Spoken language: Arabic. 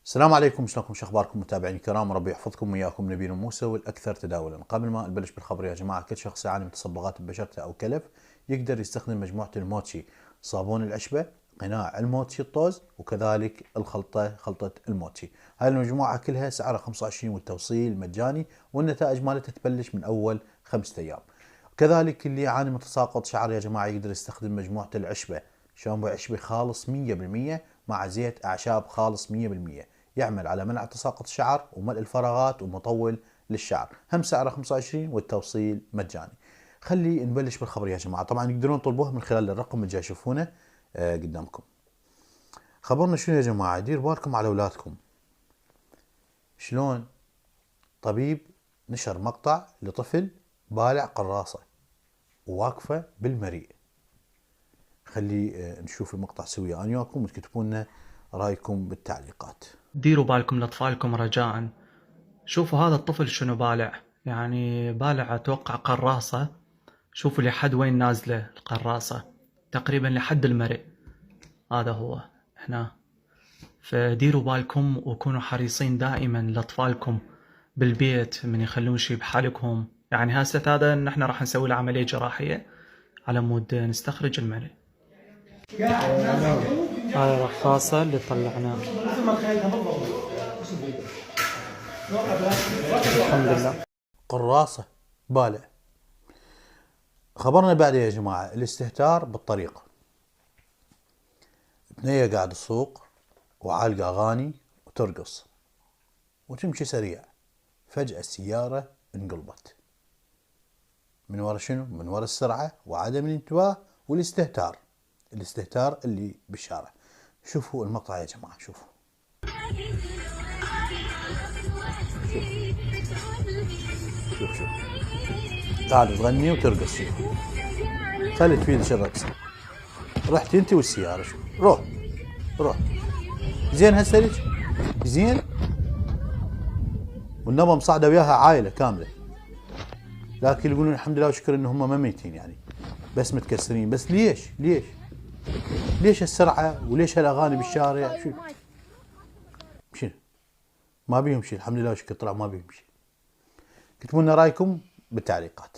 السلام عليكم، شلونكم؟ شو اخباركم متابعيني الكرام؟ ربي يحفظكم وياكم نبيل موسى والاكثر تداولا. قبل ما نبلش بالخبر يا جماعه، كل شخص يعاني من تصبغات ببشرته او كلف يقدر يستخدم مجموعه الموتشي، صابون العشبه، قناع الموتشي الطوز، وكذلك خلطه الموتشي. هاي المجموعه كلها سعرها 25 والتوصيل مجاني، والنتائج مالتها تبلش من اول 5 ايام. كذلك اللي يعاني من تساقط شعر يا جماعه يقدر يستخدم مجموعه العشبه، شامبو عشبي خالص 100% مع زيت اعشاب خالص 100%، يعمل على منع تساقط الشعر وملء الفراغات ومطول للشعر. هم سعره 25 والتوصيل مجاني. خلي نبلش بالخبر يا جماعه. طبعا يقدرون يطلبوه من خلال الرقم اللي جاي تشوفونه قدامكم. خبرنا شنو يا جماعه؟ دير بالكم على اولادكم. شلون طبيب نشر مقطع لطفل بالع قراصه وواقفه بالمريء. خلي نشوف المقطع سويا انا وياكم وتكتبون لنا رايكم بالتعليقات. ديروا بالكم لأطفالكم رجاءً. شوفوا هذا الطفل شنو بالع، يعني بالع أتوقع قراصة. شوفوا لحد وين نازلة القراصة، تقريبا لحد المرئ. هذا هو هنا. فديروا بالكم وكونوا حريصين دائما لأطفالكم بالبيت من يخلون شي بحالكم. يعني هسه هذا نحن راح نسوي له عملية جراحية على مود نستخرج المرئ. هاي الرخاصة اللي طلعناها. الحمد لله. قراصه بالع. خبرنا بعد يا جماعة الاستهتار بالطريق. بنية قاعد تسوق وعالقة أغاني وترقص وتمشي سريع، فجأة السيارة انقلبت. من ورا شنو؟ من ورا السرعة وعدم الانتباه والاستهتار. الاستهتار اللي بالشارع. شوفوا المقطع يا جماعة، شوفوا. شوف قاعد تغني وترقص. شوف خلي تفيدش الرقصة. رحت انت والسيارة. شوف روح زين هسه لك زين. والنبى مصعده وياها عائله كامله، لكن يقولون الحمد لله وشكر ان هم ما ميتين يعني، بس متكسرين. بس ليش السرعه وليش هالاغاني بالشارع؟ شو ما بيهم شيء. الحمد لله وشكر طلع ما بيهم شيء. كتبوا لنا رايكم بالتعليقات.